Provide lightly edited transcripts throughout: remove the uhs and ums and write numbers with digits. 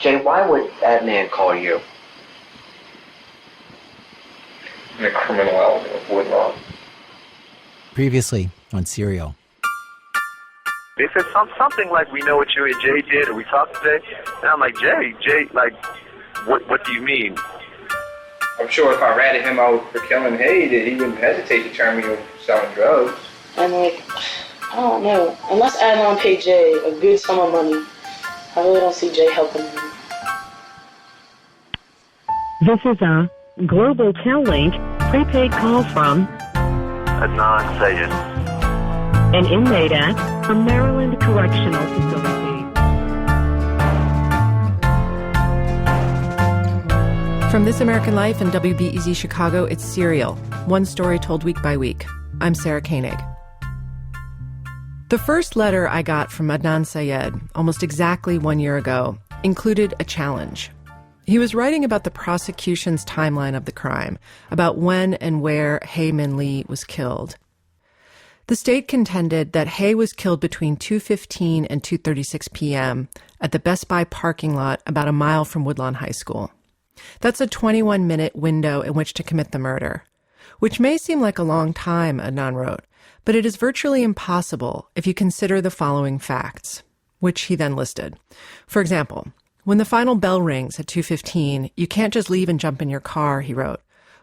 Jay, why would Adnan call you? The criminal element of Woodlawn. Previously on Serial. They said something like, we know what you and Jay did, or we talked today. And I'm like, Jay, like, what do you mean? I'm sure if I ratted him out for killing Hay, that he wouldn't hesitate to turn me over for selling drugs. I'm like, I don't know. Unless Adnan paid Jay a good sum of money, I really don't see Jay helping him. This is a Global Tel Link prepaid call from Adnan Sayed, an inmate at a Maryland Correctional Facility. From This American Life and WBEZ Chicago, it's Serial, one story told week by week. I'm Sarah Koenig. The first letter I got from Adnan Sayed, almost exactly 1 year ago, included a challenge. He was writing about the prosecution's timeline of the crime, about when and where Hae Min Lee was killed. The state contended that Hae was killed between 2:15 and 2:36 p.m. at the Best Buy parking lot about a mile from Woodlawn High School. That's a 21-minute window in which to commit the murder, which may seem like a long time, Adnan wrote, but it is virtually impossible if you consider the following facts, which he then listed. For example, when the final bell rings at 2:15, you can't just leave and jump in your car, he wrote.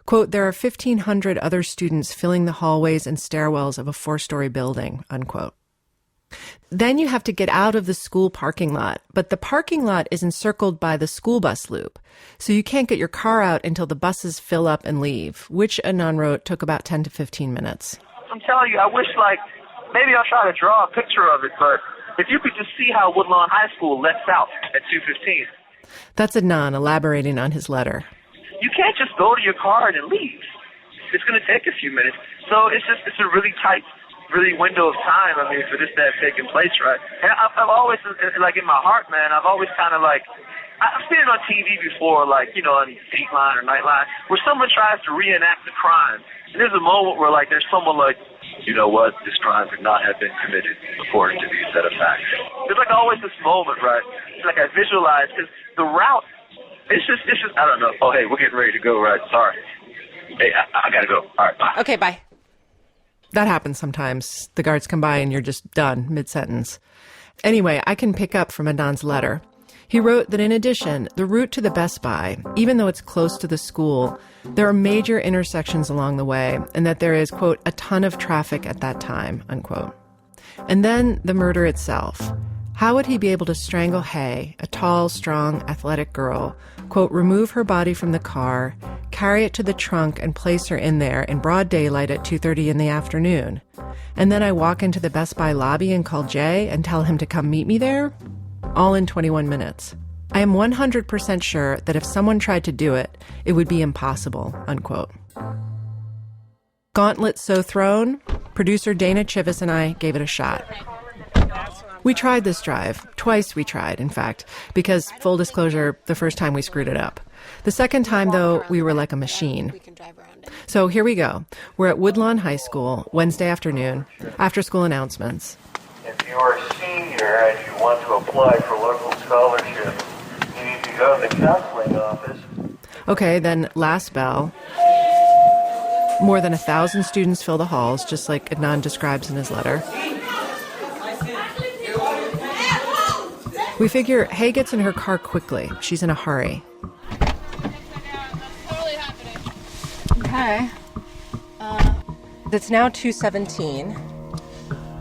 Quote, there are 1,500 other students filling the hallways and stairwells of a 4-story building, unquote. Then you have to get out of the school parking lot, but the parking lot is encircled by the school bus loop, so you can't get your car out until the buses fill up and leave, which Adnan wrote took about 10 to 15 minutes. I'm telling you, I wish, maybe I'll try to draw a picture of it, but if you could just see how Woodlawn High School lets out at 2:15. That's Adnan elaborating on his letter. You can't just go to your car and leave. It's going to take a few minutes. So it's a really tight, really window of time, for this to have taken place, right? And I've always, in my heart, man, I've always kind of I've seen it on TV before, on Dateline or Nightline, where someone tries to reenact the crime. And there's a moment where, there's someone you know what, this crime could not have been committed according to these set of facts. There's always this moment, right? It's I visualize, because the route, it's just, I don't know. Oh, hey, we're getting ready to go, right? Sorry. Hey, I gotta go. All right, bye. Okay, bye. That happens sometimes. The guards come by and you're just done mid-sentence. Anyway, I can pick up from Adnan's letter. He wrote that in addition, the route to the Best Buy, even though it's close to the school, there are major intersections along the way, and that there is, quote, a ton of traffic at that time, unquote. And then the murder itself. How would he be able to strangle Hae, a tall, strong, athletic girl, quote, remove her body from the car, carry it to the trunk, and place her in there in broad daylight at 2:30 in the afternoon? And then I walk into the Best Buy lobby and call Jay and tell him to come meet me there? All in 21 minutes. I am 100% sure that if someone tried to do it, it would be impossible, unquote. Gauntlet so thrown, producer Dana Chivis and I gave it a shot. We tried this drive. Twice we tried, in fact, because, full disclosure, the first time we screwed it up. The second time, though, we were like a machine. So here we go. We're at Woodlawn High School, Wednesday afternoon, after school announcements. If you are a senior and you want to apply for local scholarships, you need to go to the counseling office. Okay, then last bell. More than 1,000 students fill the halls, just like Adnan describes in his letter. We figure Hae gets in her car quickly. She's in a hurry. Okay. It's now 2:17.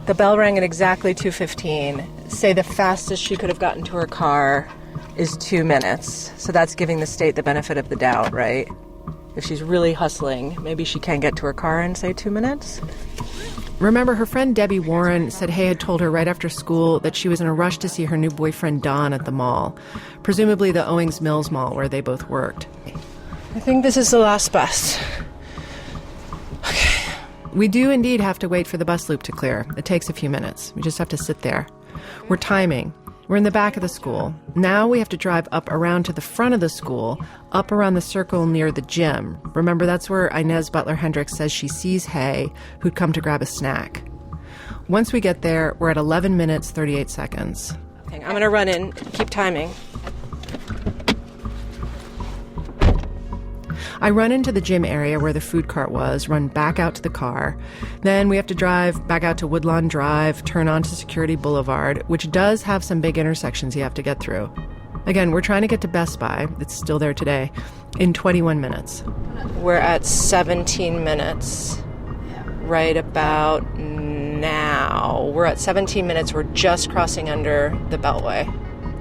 The bell rang at exactly 2:15. Say the fastest she could have gotten to her car is 2 minutes. So that's giving the state the benefit of the doubt, right? If she's really hustling, maybe she can get to her car in, say, 2 minutes? Remember, her friend Debbie Warren said Hae had told her right after school that she was in a rush to see her new boyfriend Don at the mall, presumably the Owings Mills Mall where they both worked. I think this is the last bus. Okay. We do indeed have to wait for the bus loop to clear. It takes a few minutes. We just have to sit there. We're timing. We're in the back of the school. Now we have to drive up around to the front of the school, up around the circle near the gym. Remember, that's where Inez Butler-Hendricks says she sees Hae, who'd come to grab a snack. Once we get there, we're at 11 minutes, 38 seconds. Okay, I'm going to run in. Keep timing. I run into the gym area where the food cart was, run back out to the car. Then we have to drive back out to Woodlawn Drive, turn onto Security Boulevard, which does have some big intersections you have to get through. Again, we're trying to get to Best Buy, it's still there today, in 21 minutes. We're at 17 minutes, right about now. We're at 17 minutes, we're just crossing under the Beltway.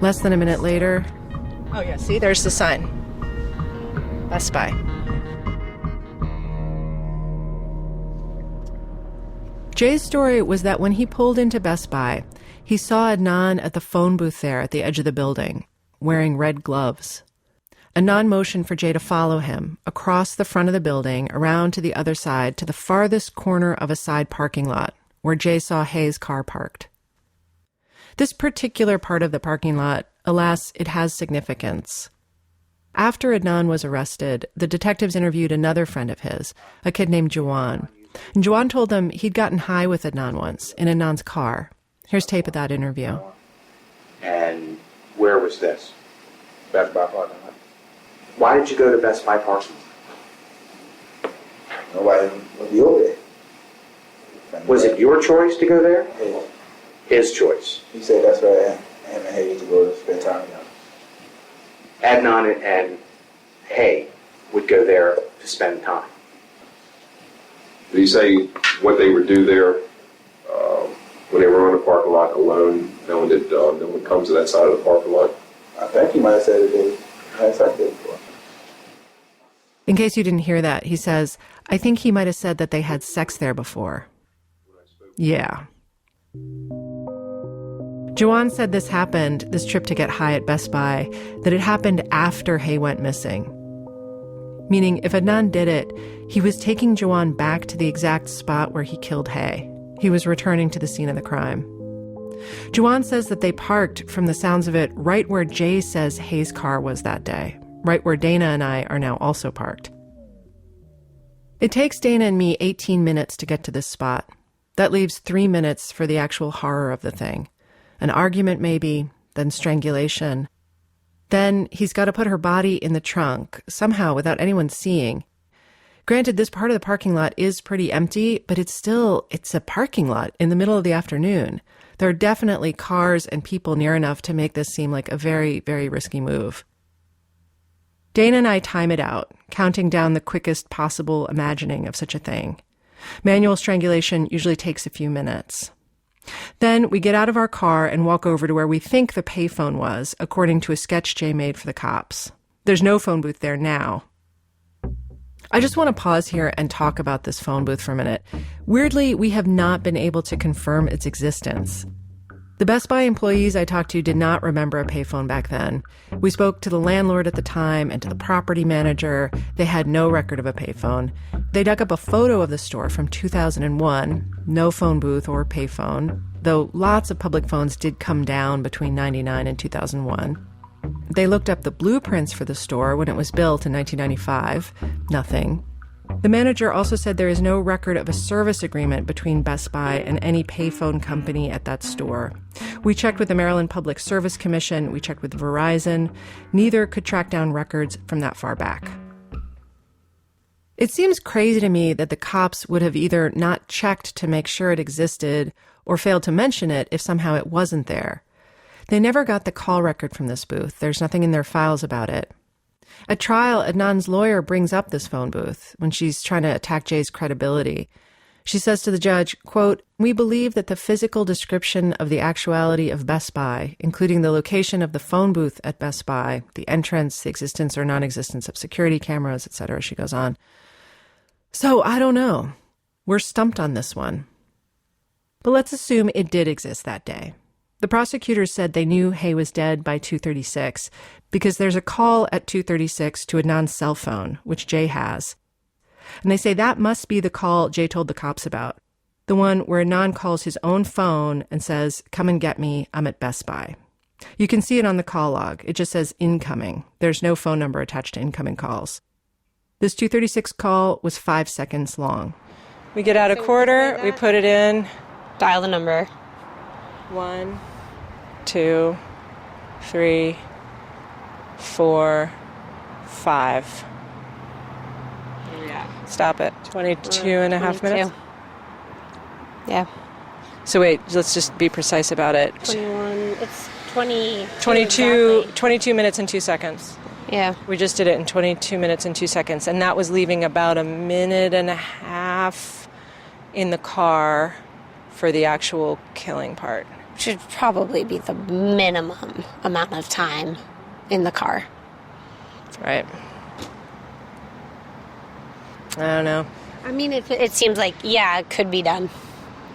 Less than a minute later, oh yeah, see, there's the sign. Best Buy. Jay's story was that when he pulled into Best Buy, he saw Adnan at the phone booth there at the edge of the building, wearing red gloves. Adnan motioned for Jay to follow him across the front of the building, around to the other side, to the farthest corner of a side parking lot, where Jay saw Hayes' car parked. This particular part of the parking lot, alas, it has significance. After Adnan was arrested, the detectives interviewed another friend of his, a kid named Jawan. And Jawan told them he'd gotten high with Adnan once, in Adnan's car. Here's tape of that interview. And where was this? Best Buy parking lot. Why did you go to Best Buy parking lot? Nobody would be over there. Was it your choice to go there? His. His choice. He said that's where him and Hayes to go to spend time together. Adnan and Hay would go there to spend time. Did he say what they would do there when they were on the parking lot alone, knowing that no one comes to that side of the parking lot? I think he might have said that they had sex there before. In case you didn't hear that, he says, I think he might have said that they had sex there before. Yeah. Jawan said this happened, this trip to get high at Best Buy, that it happened after Hay went missing. Meaning, if Adnan did it, he was taking Jawan back to the exact spot where he killed Hay. He was returning to the scene of the crime. Jawan says that they parked, from the sounds of it, right where Jay says Hay's car was that day, right where Dana and I are now also parked. It takes Dana and me 18 minutes to get to this spot. That leaves 3 minutes for the actual horror of the thing. An argument maybe, then strangulation. Then he's got to put her body in the trunk, somehow without anyone seeing. Granted, this part of the parking lot is pretty empty, but it's a parking lot in the middle of the afternoon. There are definitely cars and people near enough to make this seem like a very, very risky move. Dana and I time it out, counting down the quickest possible imagining of such a thing. Manual strangulation usually takes a few minutes. Then we get out of our car and walk over to where we think the payphone was, according to a sketch Jay made for the cops. There's no phone booth there now. I just want to pause here and talk about this phone booth for a minute. Weirdly, we have not been able to confirm its existence. The Best Buy employees I talked to did not remember a payphone back then. We spoke to the landlord at the time and to the property manager. They had no record of a payphone. They dug up a photo of the store from 2001. No phone booth or payphone, though lots of public phones did come down between 1999 and 2001. They looked up the blueprints for the store when it was built in 1995. Nothing. The manager also said there is no record of a service agreement between Best Buy and any payphone company at that store. We checked with the Maryland Public Service Commission. We checked with Verizon. Neither could track down records from that far back. It seems crazy to me that the cops would have either not checked to make sure it existed or failed to mention it if somehow it wasn't there. They never got the call record from this booth. There's nothing in their files about it. At trial, Adnan's lawyer brings up this phone booth when she's trying to attack Jay's credibility. She says to the judge, quote, "We believe that the physical description of the actuality of Best Buy, including the location of the phone booth at Best Buy, the entrance, the existence or non-existence of security cameras, etc." She goes on. So I don't know. We're stumped on this one. But let's assume it did exist that day. The prosecutors said they knew Hay was dead by 2:36 because there's a call at 2:36 to Adnan's cell phone, which Jay has. And they say that must be the call Jay told the cops about, the one where Adnan calls his own phone and says, "Come and get me, I'm at Best Buy." You can see it on the call log. It just says incoming. There's no phone number attached to incoming calls. This 2:36 call was 5 seconds long. We get out a quarter, we put it in. Dial the number. 1, 2, 3, 4, 5. Stop it. 22 and a half 22. minutes? Yeah. So wait, let's just be precise about it. 21. It's 20. 22, Exactly. 22 minutes and 2 seconds. Yeah. We just did it in 22 minutes and 2 seconds. And that was leaving about a minute and a half in the car for the actual killing part. Should probably be the minimum amount of time in the car. Right. I don't know. I mean, it seems like, yeah, it could be done,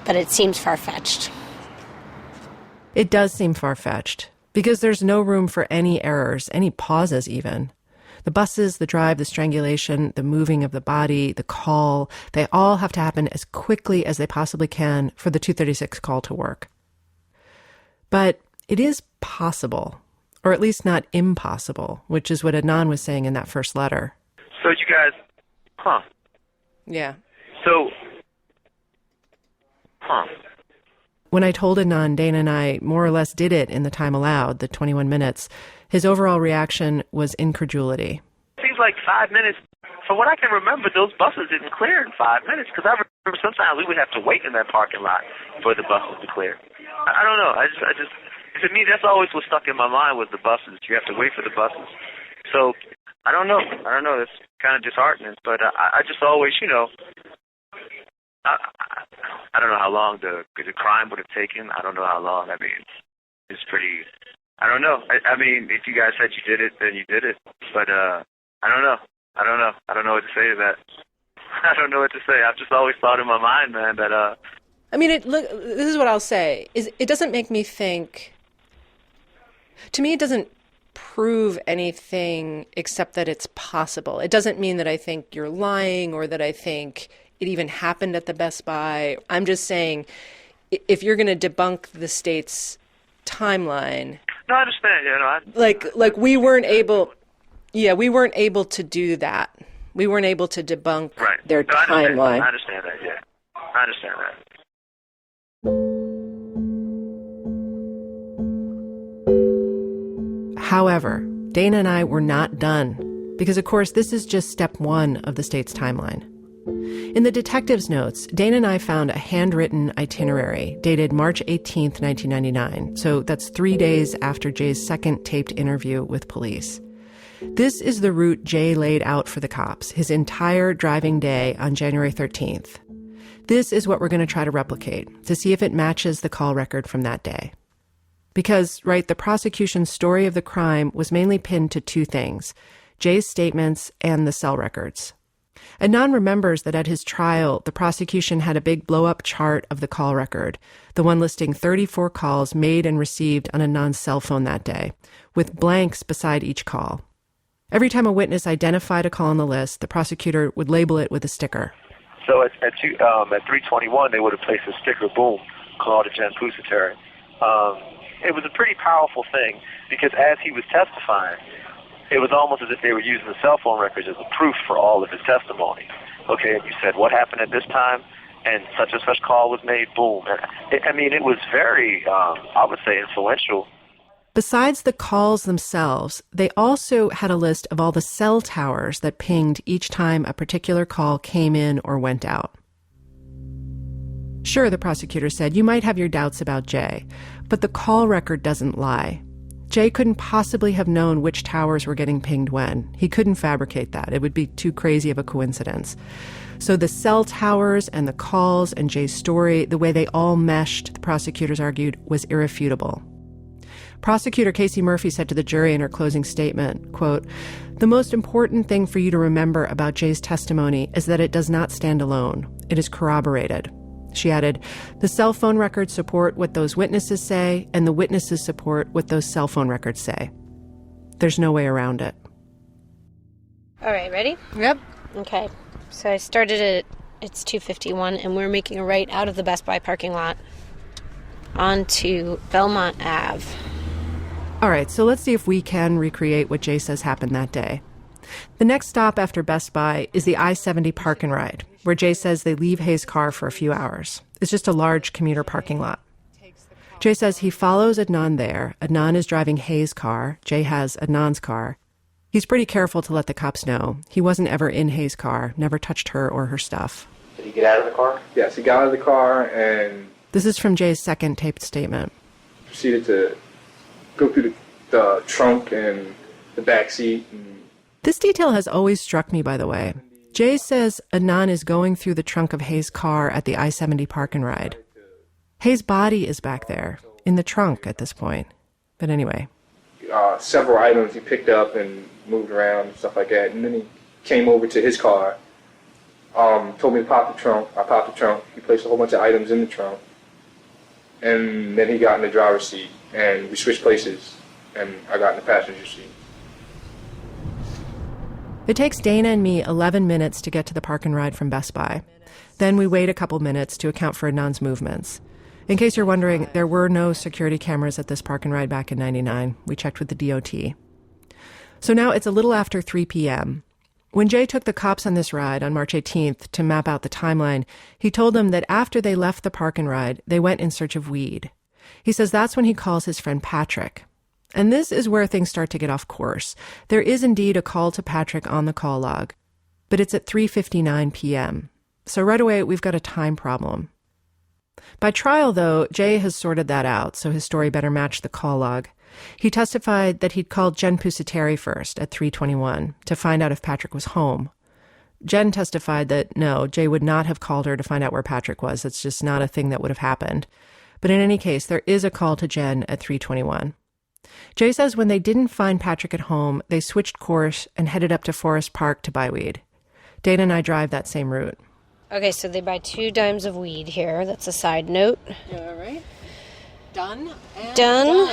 but it seems far-fetched. It does seem far-fetched because there's no room for any errors, any pauses even. The buses, the drive, the strangulation, the moving of the body, the call, they all have to happen as quickly as they possibly can for the 236 call to work. But it is possible, or at least not impossible, which is what Adnan was saying in that first letter. So you guys, Yeah. So, When I told Adnan, Dana and I more or less did it in the time allowed, the 21 minutes, his overall reaction was incredulity. Seems like 5 minutes. From what I can remember, those buses didn't clear in 5 minutes. Because I remember sometimes we would have to wait in that parking lot for the buses to clear. I don't know. I just, to me, that's always what stuck in my mind was the buses. You have to wait for the buses. So, I don't know. It's kind of disheartening. But I just always, I don't know how long the crime would have taken. I don't know how long. I mean, it's pretty. I don't know. I mean, if you guys said you did it, then you did it. But I don't know. I don't know what to say to that. I don't know what to say. I've just always thought in my mind, man, that. I mean, this is what I'll say: is it doesn't make me think. To me, it doesn't prove anything except that it's possible. It doesn't mean that I think you're lying or that I think it even happened at the Best Buy. I'm just saying, if you're going to debunk the state's timeline. No, I understand. Like we weren't able. Yeah, we weren't able to do that. We weren't able to debunk their timeline. I understand that. Yeah, I understand that. However, Dana and I were not done because, of course, this is just step one of the state's timeline. In the detective's notes, Dana and I found a handwritten itinerary dated March 18th, 1999. So that's 3 days after Jay's second taped interview with police. This is the route Jay laid out for the cops, his entire driving day on January 13th. This is what we're going to try to replicate to see if it matches the call record from that day. Because, the prosecution's story of the crime was mainly pinned to two things, Jay's statements and the cell records. Adnan remembers that at his trial, the prosecution had a big blow-up chart of the call record, the one listing 34 calls made and received on Adnan's cell phone that day, with blanks beside each call. Every time a witness identified a call on the list, the prosecutor would label it with a sticker. So at 3:21, they would have placed a sticker, boom, called a Jen Pusateri. It was a pretty powerful thing because as he was testifying, it was almost as if they were using the cell phone records as a proof for all of his testimony. Okay, and you said, what happened at this time? And such call was made, boom. It was very, I would say, influential. Besides the calls themselves, they also had a list of all the cell towers that pinged each time a particular call came in or went out. Sure, the prosecutor said, you might have your doubts about Jay, but the call record doesn't lie. Jay couldn't possibly have known which towers were getting pinged when. He couldn't fabricate that. It would be too crazy of a coincidence. So the cell towers and the calls and Jay's story, the way they all meshed, the prosecutors argued, was irrefutable. Prosecutor Casey Murphy said to the jury in her closing statement, quote, "The most important thing for you to remember about Jay's testimony is that it does not stand alone. It is corroborated." She added, "The cell phone records support what those witnesses say, and the witnesses support what those cell phone records say. There's no way around it." All right, ready? Yep. Okay. So I started at, it's 2:51, and we're making a right out of the Best Buy parking lot onto Belmont Ave. All right, so let's see if we can recreate what Jay says happened that day. The next stop after Best Buy is the I-70 Park and Ride, where Jay says they leave Hay's car for a few hours. It's just a large commuter parking lot. Jay says he follows Adnan there. Adnan is driving Hay's car. Jay has Adnan's car. He's pretty careful to let the cops know he wasn't ever in Hayes' car, never touched her or her stuff. Did he get out of the car? Yes, he got out of the car and This is from Jay's second taped statement. proceeded to go through the trunk and the back seat. This detail has always struck me, by the way. Jay says Adnan is going through the trunk of Hayes' car at the I-70 park and ride. Hayes' body is back there, in the trunk at this point. But anyway. Several items he picked up and moved around and stuff like that. And then he came over to his car, told me to pop the trunk. I popped the trunk. He placed a whole bunch of items in the trunk. And then he got in the driver's seat, and we switched places, and I got in the passenger seat. It takes Dana and me 11 minutes to get to the park and ride from Best Buy. Then we wait a couple minutes to account for Adnan's movements. In case you're wondering, there were no security cameras at this park and ride back in '99. We checked with the DOT. So now it's a little after 3 p.m. When Jay took the cops on this ride on March 18th to map out the timeline, he told them that after they left the park and ride, they went in search of weed. He says that's when he calls his friend Patrick. And this is where things start to get off course. There is indeed a call to Patrick on the call log, but it's at 3:59 p.m. So right away, we've got a time problem. By trial, though, Jay has sorted that out, so his story better match the call log. He testified that he'd called Jen Pusateri first at 3:21 to find out if Patrick was home. Jen testified that no, Jay would not have called her to find out where Patrick was. It's just not a thing that would have happened. But in any case, there is a call to Jen at 3:21. Jay says when they didn't find Patrick at home, they switched course and headed up to Forest Park to buy weed. Dana and I drive that same route. Okay, so they buy 2 dimes of weed here. That's a side note. All right. Done. Done.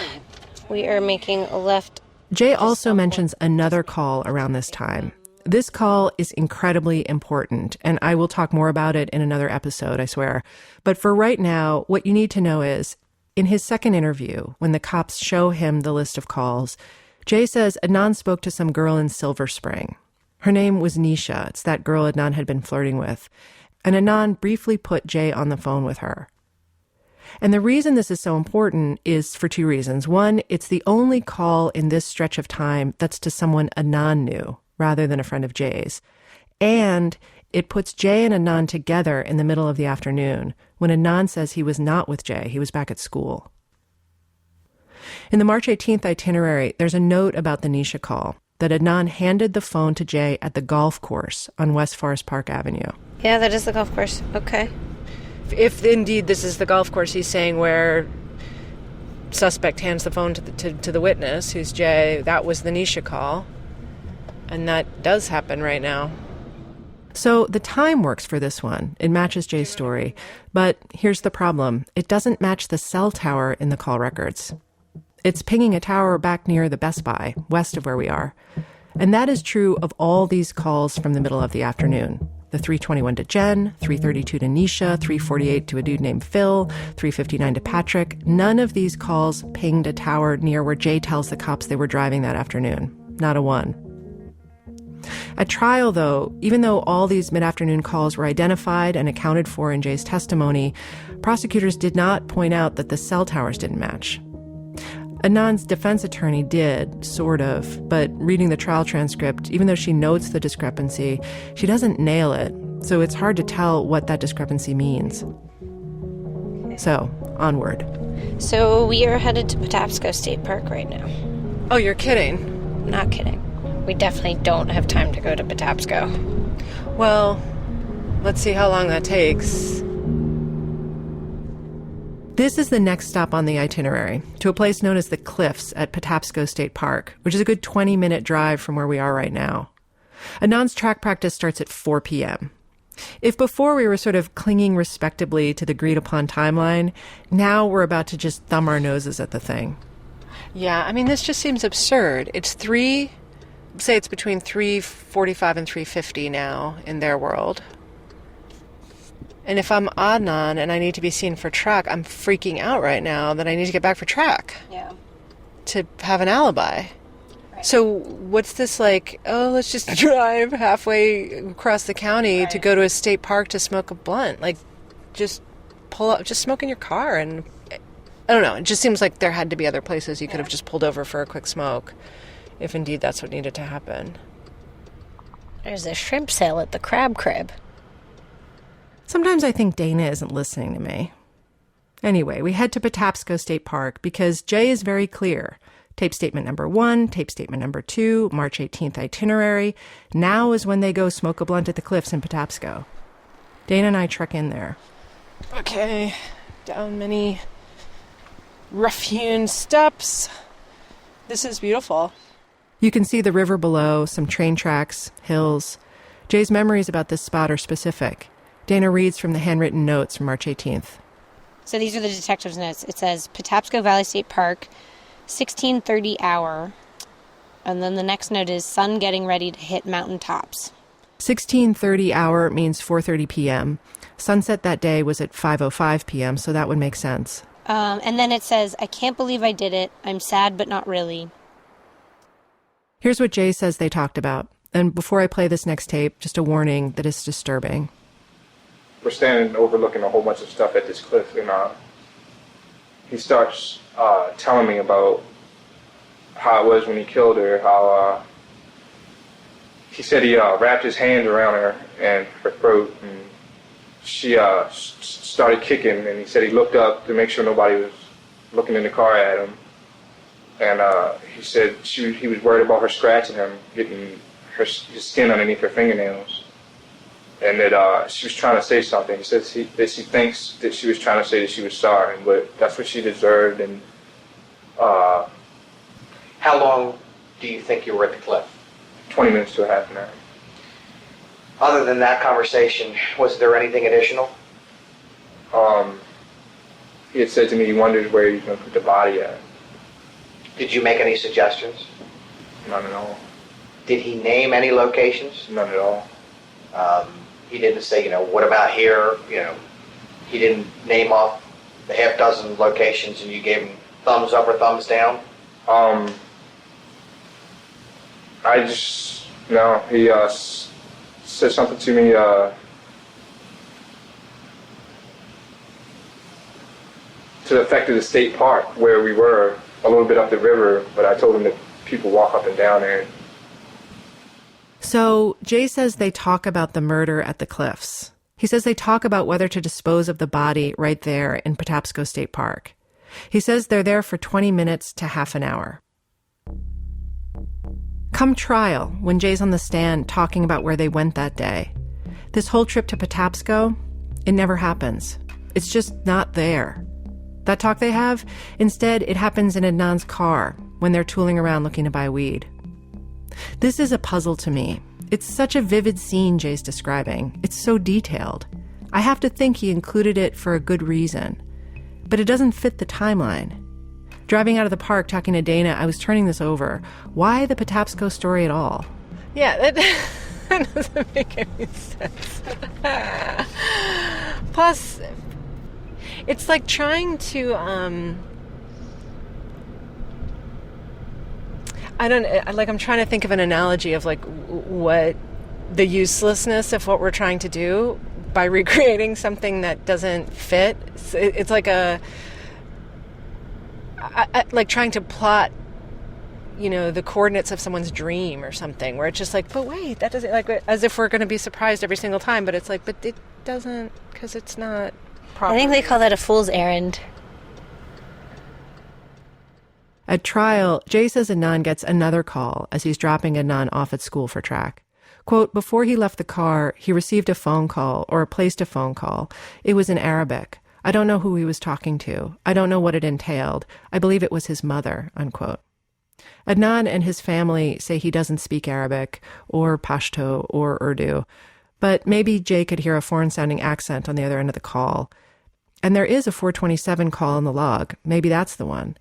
We are making a left. Jay also mentions another call around this time. This call is incredibly important, and I will talk more about it in another episode, I swear. But for right now, what you need to know is, in his second interview, when the cops show him the list of calls, Jay says Adnan spoke to some girl in Silver Spring. Her name was Nisha. It's that girl Adnan had been flirting with. And Adnan briefly put Jay on the phone with her. And the reason this is so important is for 2 reasons. One, it's the only call in this stretch of time that's to someone Adnan knew, rather than a friend of Jay's. And it puts Jay and Adnan together in the middle of the afternoon, when Adnan says he was not with Jay, he was back at school. In the March 18th itinerary, there's a note about the Nisha call, that Adnan handed the phone to Jay at the golf course on West Forest Park Avenue. Yeah, that is the golf course. Okay. If indeed this is the golf course he's saying where suspect hands the phone to the witness, who's Jay, that was the Nisha call. And that does happen right now. So the time works for this one. It matches Jay's story. But here's the problem. It doesn't match the cell tower in the call records. It's pinging a tower back near the Best Buy, west of where we are. And that is true of all these calls from the middle of the afternoon. The 3:21 to Jen, 3:32 to Nisha, 3:48 to a dude named Phil, 3:59 to Patrick. None of these calls pinged a tower near where Jay tells the cops they were driving that afternoon. Not a one. At trial, though, even though all these mid-afternoon calls were identified and accounted for in Jay's testimony, prosecutors did not point out that the cell towers didn't match. Adnan's defense attorney did, sort of, but reading the trial transcript, even though she notes the discrepancy, she doesn't nail it, so it's hard to tell what that discrepancy means. So, onward. So we are headed to Patapsco State Park right now. Oh, you're kidding? Not kidding. We definitely don't have time to go to Patapsco. Well, let's see how long that takes. This is the next stop on the itinerary, to a place known as the Cliffs at Patapsco State Park, which is a good 20-minute drive from where we are right now. Adnan's track practice starts at 4 p.m. If before we were sort of clinging respectably to the agreed-upon timeline, now we're about to just thumb our noses at the thing. Yeah, I mean, this just seems absurd. It's between 3:45 and 3:50 now in their world. And if I'm Adnan and I need to be seen for track, I'm freaking out right now that I need to get back for track. Yeah. To have an alibi. Right. So what's this like, oh, let's just drive halfway across the county to go to a state park to smoke a blunt. Like, just pull up, just smoke in your car. And I don't know, it just seems like there had to be other places you could have just pulled over for a quick smoke. if indeed that's what needed to happen. There's a shrimp sale at the Crab Crib. Sometimes I think Dana isn't listening to me. Anyway, we head to Patapsco State Park because Jay is very clear. Tape statement number 1, tape statement number 2, March 18th itinerary. Now is when they go smoke a blunt at the cliffs in Patapsco. Dana and I trek in there. Okay, down many rough-hewn steps. This is beautiful. You can see the river below, some train tracks, hills. Jay's memories about this spot are specific. Dana reads from the handwritten notes from March 18th. So these are the detective's notes. It says Patapsco Valley State Park, 16:30 hour. And then the next note is sun getting ready to hit mountain tops. 16:30 hour means 4:30 p.m. Sunset that day was at 5:05 p.m., so that would make sense. And then it says, I can't believe I did it. I'm sad, but not really. Here's what Jay says they talked about. And before I play this next tape, just a warning that it's disturbing. We're standing overlooking a whole bunch of stuff at this cliff, and he starts telling me about how it was when he killed her, how he said he wrapped his hand around her and her throat, and she started kicking, and he said he looked up to make sure nobody was looking in the car at him, and he said he was worried about her scratching him, getting his skin underneath her fingernails. And that she was trying to say something. He says that she thinks that she was trying to say that she was sorry, but that's what she deserved. And how long do you think you were at the cliff? 20 minutes to a half an hour. Other than that conversation, was there anything additional? He had said to me he wondered where he was going to put the body at. Did you make any suggestions? None at all. Did he name any locations? None at all. He didn't say, what about here? He didn't name off the half dozen locations and you gave him thumbs up or thumbs down? He said something to me, to the effect of the state park where we were, a little bit up the river, but I told him that people walk up and down there. So Jay says they talk about the murder at the cliffs. He says they talk about whether to dispose of the body right there in Patapsco State Park. He says they're there for 20 minutes to half an hour. Come trial, when Jay's on the stand talking about where they went that day. This whole trip to Patapsco, it never happens. It's just not there. That talk they have, instead it happens in Adnan's car when they're tooling around looking to buy weed. This is a puzzle to me. It's such a vivid scene Jay's describing. It's so detailed. I have to think he included it for a good reason. But it doesn't fit the timeline. Driving out of the park talking to Dana, I was turning this over. Why the Patapsco story at all? Yeah, that doesn't make any sense. Plus, it's like trying to, I'm trying to think of an analogy of what the uselessness of what we're trying to do by recreating something that doesn't fit. It's like like trying to plot, the coordinates of someone's dream or something, where it's just like, but wait, that doesn't, as if we're going to be surprised every single time, but it's like, but it doesn't, because it's not proper. I think they call that a fool's errand. At trial, Jay says Adnan gets another call as he's dropping Adnan off at school for track. Quote, before he left the car, he received a phone call or placed a phone call. It was in Arabic. I don't know who he was talking to. I don't know what it entailed. I believe it was his mother, unquote. Adnan and his family say he doesn't speak Arabic or Pashto or Urdu, but maybe Jay could hear a foreign-sounding accent on the other end of the call. And there is a 427 call in the log. Maybe that's the one.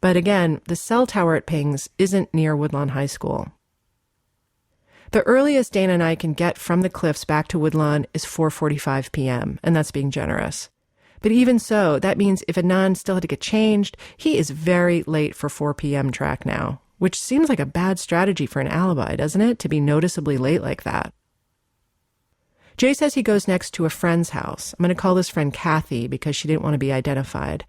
But again, the cell tower it pings isn't near Woodlawn High School. The earliest Dana and I can get from the cliffs back to Woodlawn is 4:45 p.m., and that's being generous. But even so, that means if Adnan still had to get changed, he is very late for 4 p.m. track now, which seems like a bad strategy for an alibi, doesn't it, to be noticeably late like that? Jay says he goes next to a friend's house. I'm going to call this friend Kathy because she didn't want to be identified.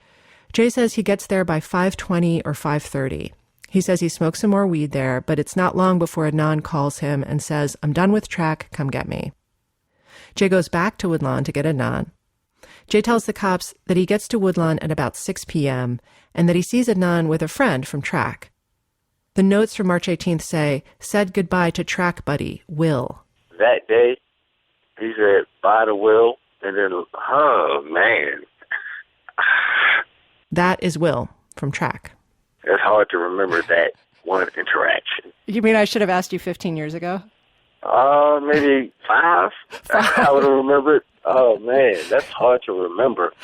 Jay says he gets there by 5:20 or 5:30. He says he smokes some more weed there, but it's not long before Adnan calls him and says, "I'm done with track, come get me." Jay goes back to Woodlawn to get Adnan. Jay tells the cops that he gets to Woodlawn at about 6 p.m. and that he sees Adnan with a friend from track. The notes from March 18th say, "Said goodbye to track buddy, Will." That day, he said, "Bye to Will," and then, oh, man. That is Will from track. It's hard to remember that one interaction. You mean I should have asked you 15 years ago? Maybe 5. I would have remembered. Oh, man, that's hard to remember.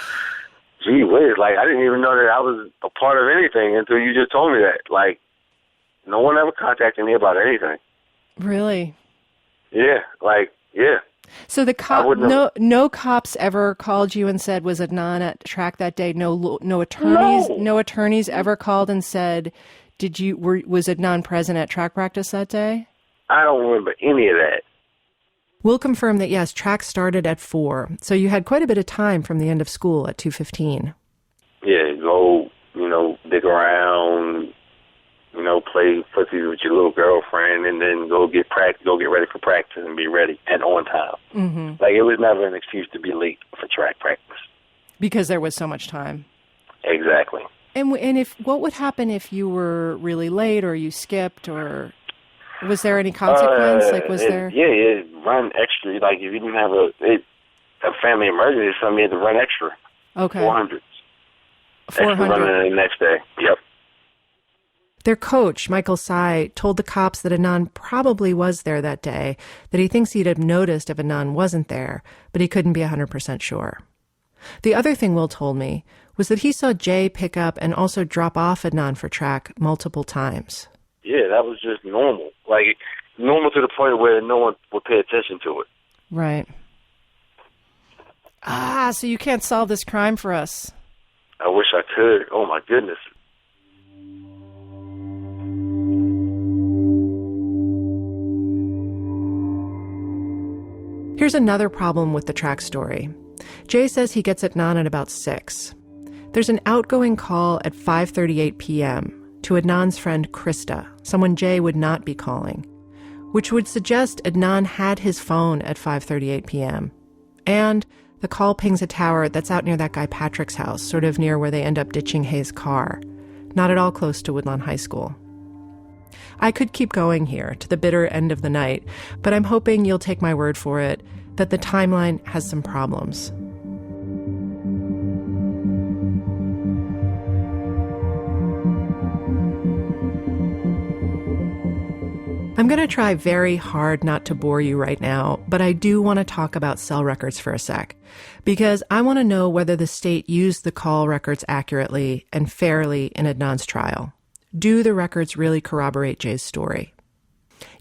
Gee whiz, like, I didn't even know that I was a part of anything until you just told me that. Like, no one ever contacted me about anything. Really? Yeah, like, yeah. So the no cops ever called you and said, was Adnan at track that day? No attorneys ever called and said, was Adnan present at track practice that day? I don't remember any of that. We'll confirm that, yes, track started at 4. So you had quite a bit of time from the end of school at 2:15. Yeah, go, dig around, play footsie with your little girlfriend, and then go get ready for practice and be ready and on time. Mm-hmm. Like, it was never an excuse to be late for track practice. Because there was so much time. Exactly. And what would happen if you were really late or you skipped, or was there any consequence? Yeah, run extra. Like, if you didn't have a family emergency or something, you had to run extra. Okay. 400. 400. Extra running the next day. Yep. Their coach, Michael Sy, told the cops that Adnan probably was there that day, that he thinks he'd have noticed if Adnan wasn't there, but he couldn't be 100% sure. The other thing Will told me was that he saw Jay pick up and also drop off Adnan for track multiple times. Yeah, that was just normal. Like, normal to the point where no one would pay attention to it. Right. So you can't solve this crime for us. I wish I could. Oh, my goodness. Here's another problem with the track story. Jay says he gets Adnan at about 6. There's an outgoing call at 5:38 p.m. to Adnan's friend Krista, someone Jay would not be calling, which would suggest Adnan had his phone at 5:38 p.m. And the call pings a tower that's out near that guy Patrick's house, sort of near where they end up ditching Hayes' car, not at all close to Woodlawn High School. I could keep going here to the bitter end of the night, but I'm hoping you'll take my word for it that the timeline has some problems. I'm going to try very hard not to bore you right now, but I do want to talk about cell records for a sec, because I want to know whether the state used the call records accurately and fairly in Adnan's trial. Do the records really corroborate Jay's story?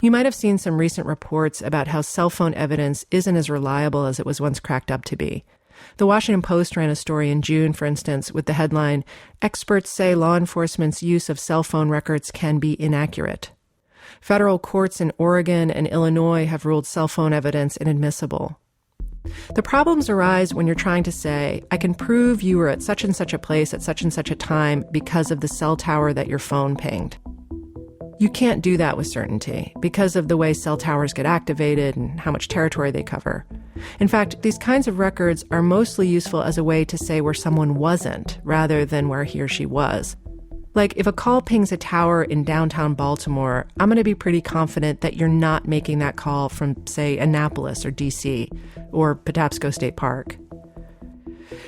You might have seen some recent reports about how cell phone evidence isn't as reliable as it was once cracked up to be. The Washington Post ran a story in June, for instance, with the headline, "Experts say law enforcement's use of cell phone records can be inaccurate." Federal courts in Oregon and Illinois have ruled cell phone evidence inadmissible. The problems arise when you're trying to say, I can prove you were at such and such a place at such and such a time because of the cell tower that your phone pinged. You can't do that with certainty because of the way cell towers get activated and how much territory they cover. In fact, these kinds of records are mostly useful as a way to say where someone wasn't rather than where he or she was. Like, if a call pings a tower in downtown Baltimore, I'm going to be pretty confident that you're not making that call from, say, Annapolis or D.C. or Patapsco State Park.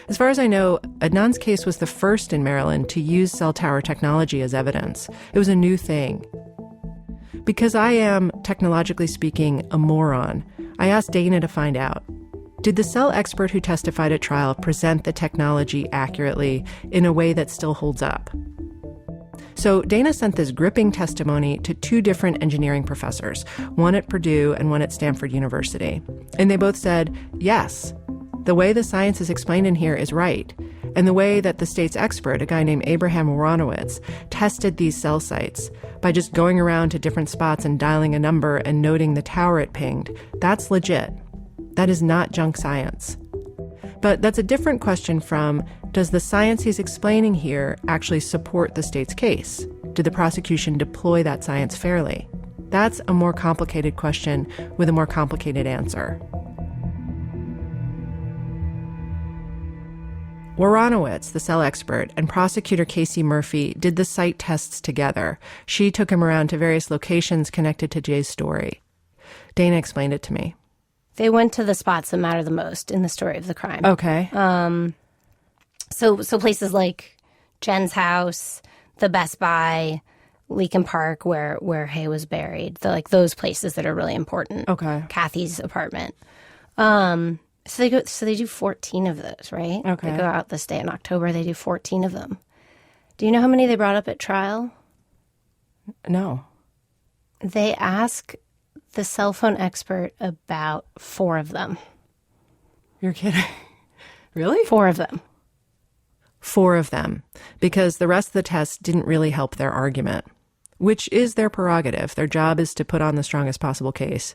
As far as I know, Adnan's case was the first in Maryland to use cell tower technology as evidence. It was a new thing. Because I am, technologically speaking, a moron, I asked Dana to find out. Did the cell expert who testified at trial present the technology accurately in a way that still holds up? So Dana sent this gripping testimony to 2 different engineering professors, one at Purdue and one at Stanford University. And they both said, yes, the way the science is explained in here is right. And the way that the state's expert, a guy named Abraham Woronowitz, tested these cell sites by just going around to different spots and dialing a number and noting the tower it pinged, that's legit. That is not junk science. But that's a different question from, does the science he's explaining here actually support the state's case? did the prosecution deploy that science fairly? That's a more complicated question with a more complicated answer. Woronowitz, the cell expert, and prosecutor Casey Murphy did the site tests together. She took him around to various locations connected to Jay's story. Dana explained it to me. They went to the spots that matter the most in the story of the crime. Okay. So places like Jen's house, the Best Buy, Leakin Park, where Hay was buried, those places that are really important. Okay. Kathy's apartment. So they do 14 of those, right? Okay. They go out this day in October. They do 14 of them. Do you know how many they brought up at trial? No. They ask the cell phone expert about 4 of them. You're kidding. Really? 4 of them. 4 of them, because the rest of the tests didn't really help their argument, which is their prerogative. Their job is to put on the strongest possible case.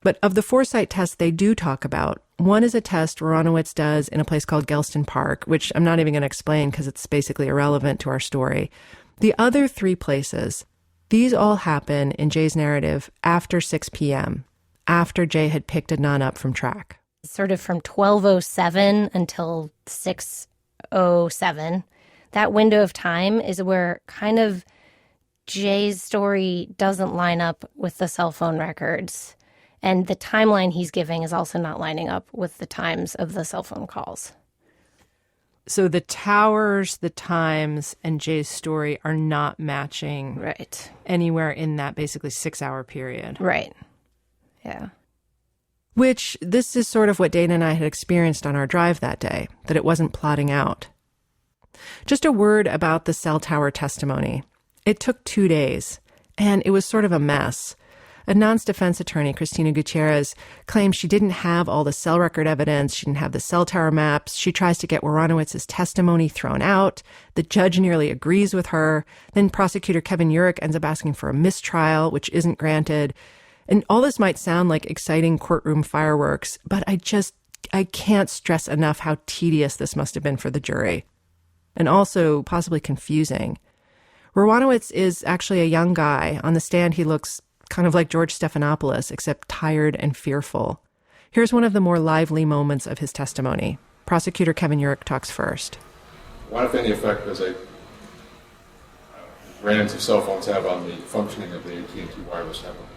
But of the 4 site tests they do talk about, one is a test Woronowitz does in a place called Gelston Park, which I'm not even going to explain because it's basically irrelevant to our story. The other 3 places, these all happen in Jay's narrative after 6 p.m., after Jay had picked Adnan up from track. Sort of from 12:07 until 6:07. That window of time is where kind of Jay's story doesn't line up with the cell phone records. And the timeline he's giving is also not lining up with the times of the cell phone calls. So the towers, the times, and Jay's story are not matching right anywhere in that basically 6-hour period. Right. Yeah. Which, this is sort of what Dana and I had experienced on our drive that day, that it wasn't plotting out. Just a word about the cell tower testimony. It took 2 days, and it was sort of a mess. Adnan's defense attorney, Cristina Gutierrez, claims she didn't have all the cell record evidence. She didn't have the cell tower maps. She tries to get Woronowitz's testimony thrown out. The judge nearly agrees with her. Then prosecutor Kevin Urich ends up asking for a mistrial, which isn't granted. And all this might sound like exciting courtroom fireworks, but I can't stress enough how tedious this must have been for the jury. And also possibly confusing. Woronowitz is actually a young guy. On the stand, he looks kind of like George Stephanopoulos, except tired and fearful. Here's one of the more lively moments of his testimony. Prosecutor Kevin Urich talks first. What, if any, effect does a brands of cell phones have on the functioning of the AT&T wireless network?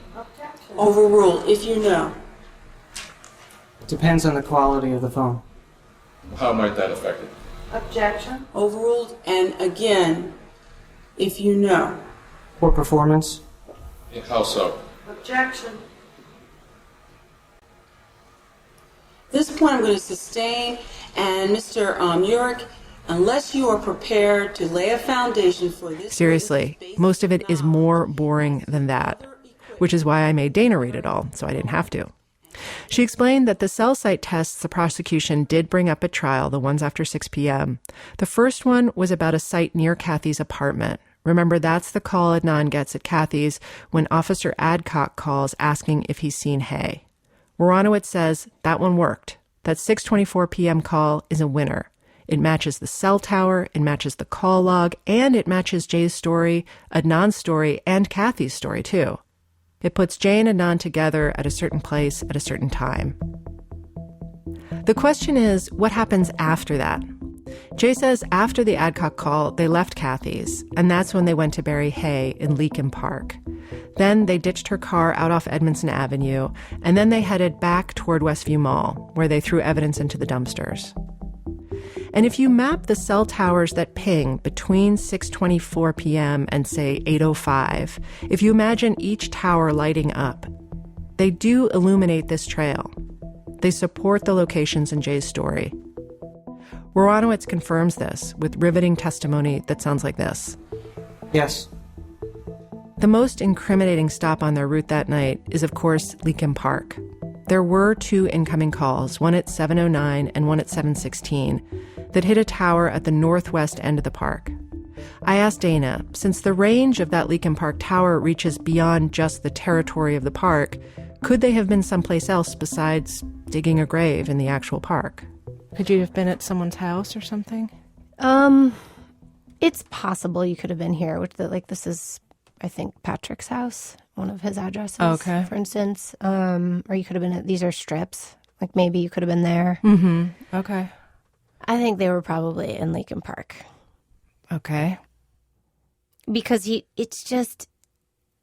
Overruled, if you know. It depends on the quality of the phone. How might that affect it? Objection. Overruled, and again, if you know. Poor performance. How so? Objection. This point I'm going to sustain, and Mr. Urich, unless you are prepared to lay a foundation for this... Seriously, most of it is more boring than that, which is why I made Dana read it all, so I didn't have to. She explained that the cell site tests the prosecution did bring up at trial, the ones after 6 p.m. The first one was about a site near Kathy's apartment. Remember, that's the call Adnan gets at Kathy's when Officer Adcock calls asking if he's seen Hay. Woronowitz says that one worked. That 6:24 p.m. call is a winner. It matches the cell tower, it matches the call log, and it matches Jay's story, Adnan's story, and Kathy's story, too. It puts Jay and Adnan together at a certain place at a certain time. The question is, what happens after that? Jay says after the Adcock call, they left Kathy's, and that's when they went to bury Hay in Leakin Park. Then they ditched her car out off Edmondson Avenue, and then they headed back toward Westview Mall, where they threw evidence into the dumpsters. And if you map the cell towers that ping between 6:24 p.m. and, say, 8:05, if you imagine each tower lighting up, they do illuminate this trail. They support the locations in Jay's story. Woronowitz confirms this with riveting testimony that sounds like this. Yes. The most incriminating stop on their route that night is, of course, Leakin Park. There were 2 incoming calls, one at 7:09 and one at 7:16, that hit a tower at the northwest end of the park. I asked Dana, since the range of that Leakin Park tower reaches beyond just the territory of the park, could they have been someplace else besides digging a grave in the actual park? Could you have been at someone's house or something? It's possible you could have been here. This is, I think, Patrick's house, one of his addresses, Okay. for instance. Or you could have been these are strips. Like maybe you could have been there. Mm-hmm. Okay. I think they were probably in Lincoln Park. Okay. Because it's just,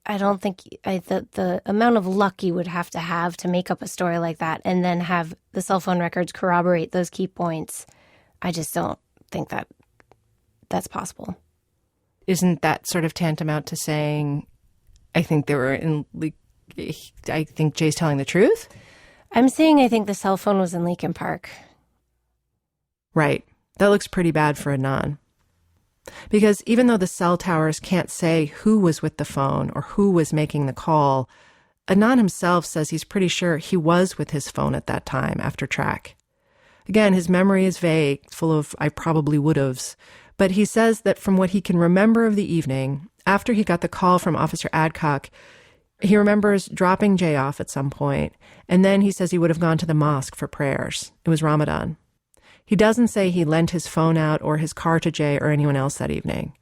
I don't think the amount of luck you would have to make up a story like that and then have the cell phone records corroborate those key points. I just don't think that's possible. Isn't that sort of tantamount to saying, I think Jay's telling the truth? I'm saying I think the cell phone was in Lincoln Park. Right. That looks pretty bad for Adnan. Because even though the cell towers can't say who was with the phone or who was making the call, Adnan himself says he's pretty sure he was with his phone at that time after track. Again, his memory is vague, full of I probably would'ves, but he says that from what he can remember of the evening, after he got the call from Officer Adcock, he remembers dropping Jay off at some point, and then he says he would have gone to the mosque for prayers. It was Ramadan. He doesn't say he lent his phone out or his car to Jay or anyone else that evening.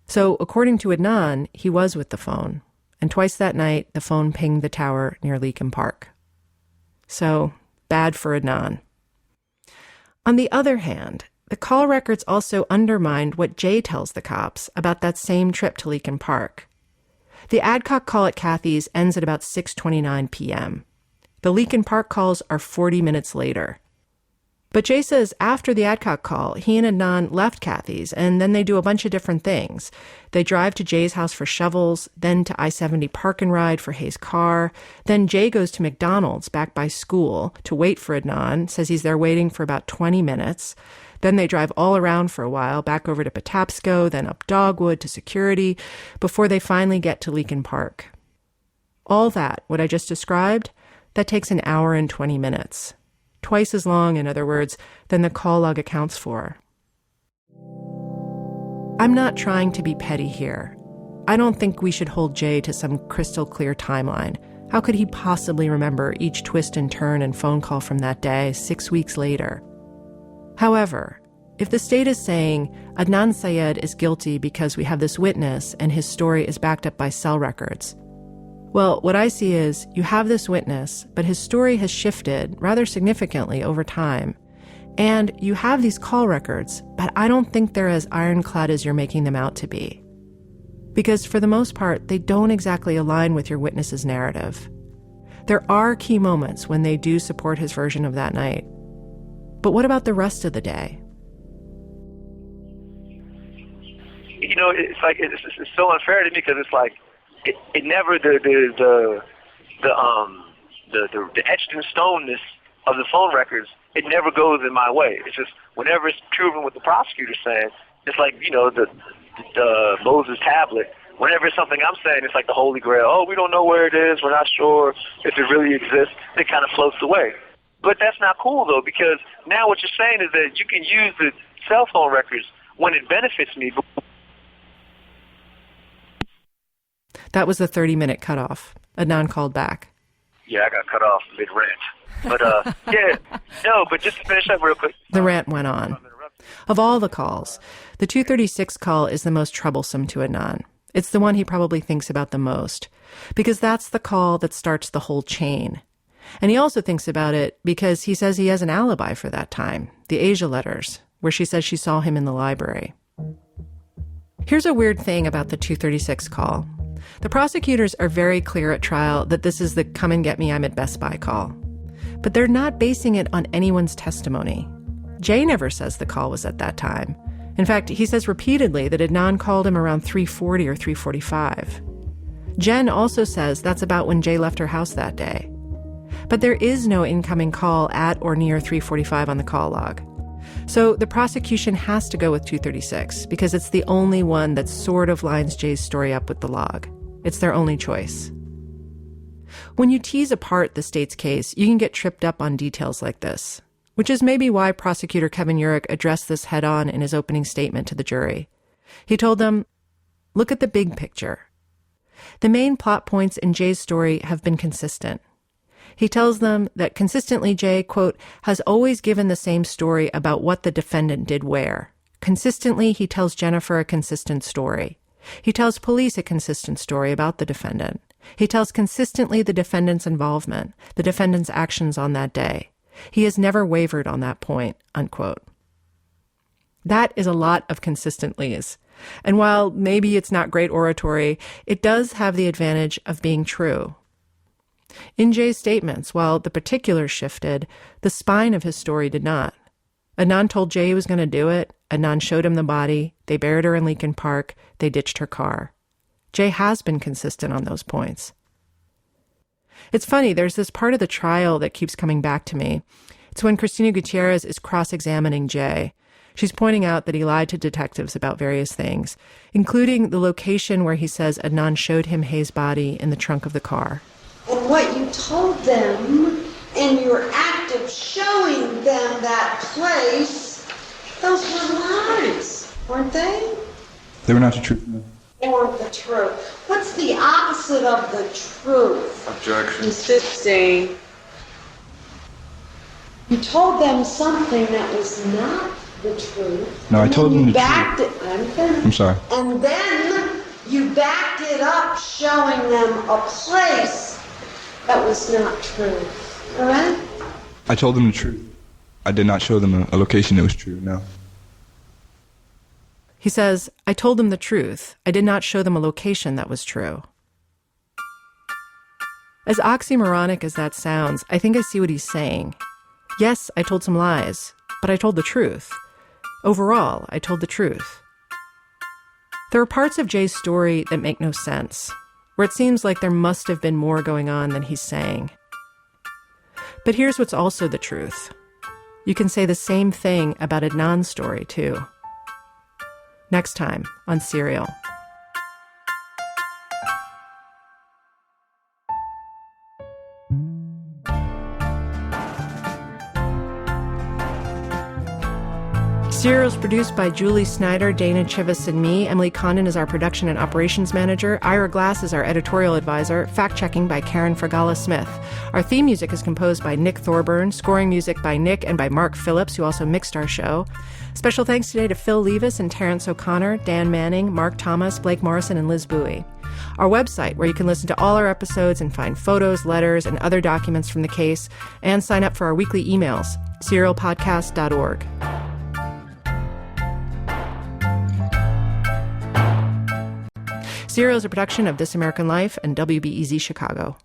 So, according to Adnan, he was with the phone, and twice that night, the phone pinged the tower near Leakin Park. So, bad for Adnan. On the other hand, the call records also undermined what Jay tells the cops about that same trip to Leakin Park. The Adcock call at Kathy's ends at about 6:29 p.m. The Leakin Park calls are 40 minutes later. But Jay says after the Adcock call, he and Adnan left Kathy's, and then they do a bunch of different things. They drive to Jay's house for shovels, then to I-70 Park and Ride for Hayes' car. Then Jay goes to McDonald's back by school to wait for Adnan, says he's there waiting for about 20 minutes. Then they drive all around for a while, back over to Patapsco, then up Dogwood to security, before they finally get to Leakin Park. All that, what I just described, that takes an hour and 20 minutes. Twice as long, in other words, than the call log accounts for. I'm not trying to be petty here. I don't think we should hold Jay to some crystal clear timeline. How could he possibly remember each twist and turn and phone call from that day 6 weeks later? However, if the state is saying Adnan Syed is guilty because we have this witness and his story is backed up by cell records, well, what I see is you have this witness, but his story has shifted rather significantly over time. And you have these call records, but I don't think they're as ironclad as you're making them out to be. Because for the most part, they don't exactly align with your witness's narrative. There are key moments when they do support his version of that night. But what about the rest of the day? You know, it's like it's so unfair to me because it's like it never the etched in stoneness of the phone records. It never goes in my way. It's just whenever it's proven what the prosecutor's saying, it's like, you know, the Moses tablet. Whenever it's something I'm saying, it's like the Holy Grail. Oh, we don't know where it is. We're not sure if it really exists. It kind of floats away. But that's not cool, though, because now what you're saying is that you can use the cell phone records when it benefits me. That was the 30-minute cutoff. Adnan called back. Yeah, I got cut off mid-rant. But, but just to finish up real quick. The rant went on. Of all the calls, the 236 call is the most troublesome to Adnan. It's the one he probably thinks about the most, because that's the call that starts the whole chain. And he also thinks about it because he says he has an alibi for that time, the Asia letters, where she says she saw him in the library. Here's a weird thing about the 236 call. The prosecutors are very clear at trial that this is the come and get me, I'm at Best Buy call. But they're not basing it on anyone's testimony. Jay never says the call was at that time. In fact, he says repeatedly that Adnan called him around 3:40 or 3:45. Jen also says that's about when Jay left her house that day. But there is no incoming call at or near 3:45 on the call log. So the prosecution has to go with 236 because it's the only one that sort of lines Jay's story up with the log. It's their only choice. When you tease apart the state's case, you can get tripped up on details like this, which is maybe why Prosecutor Kevin Urich addressed this head-on in his opening statement to the jury. He told them, look at the big picture. The main plot points in Jay's story have been consistent. He tells them that consistently Jay, quote, has always given the same story about what the defendant did where, Consistently, he tells Jennifer a consistent story. He tells police a consistent story about the defendant. He tells consistently the defendant's involvement, the defendant's actions on that day. He has never wavered on that point, unquote. That is a lot of consistentlys. And while maybe it's not great oratory, it does have the advantage of being true. In Jay's statements, while the particulars shifted, the spine of his story did not. Adnan told Jay he was going to do it. Adnan showed him the body. They buried her in Lincoln Park. They ditched her car. Jay has been consistent on those points. It's funny, there's this part of the trial that keeps coming back to me. It's when Cristina Gutierrez is cross-examining Jay. She's pointing out that he lied to detectives about various things, including the location where he says Adnan showed him Hayes' body in the trunk of the car. And what you told them in your act of showing them that place, those were lies, weren't they? They were not the truth. They weren't the truth. What's the opposite of the truth? Objection. Insisting. You told them something that was not the truth. No, I told them the truth. I'm sorry. And then you backed it up, showing them a place that was not true. Correct? I told them the truth. I did not show them a location that was true, no. He says, I told them the truth. I did not show them a location that was true. As oxymoronic as that sounds, I think I see what he's saying. Yes, I told some lies, but I told the truth. Overall, I told the truth. There are parts of Jay's story that make no sense, where it seems like there must have been more going on than he's saying. But here's what's also the truth. You can say the same thing about Adnan's story, too. Next time on Serial. Serial is produced by Julie Snyder, Dana Chivas, and me. Emily Condon is our production and operations manager. Ira Glass is our editorial advisor. Fact-checking by Karen Fragala-Smith. Our theme music is composed by Nick Thorburn. Scoring music by Nick and by Mark Phillips, who also mixed our show. Special thanks today to Phil Levis and Terrence O'Connor, Dan Manning, Mark Thomas, Blake Morrison, and Liz Bowie. Our website, where you can listen to all our episodes and find photos, letters, and other documents from the case, and sign up for our weekly emails, serialpodcast.org. Serial is a production of This American Life and WBEZ Chicago.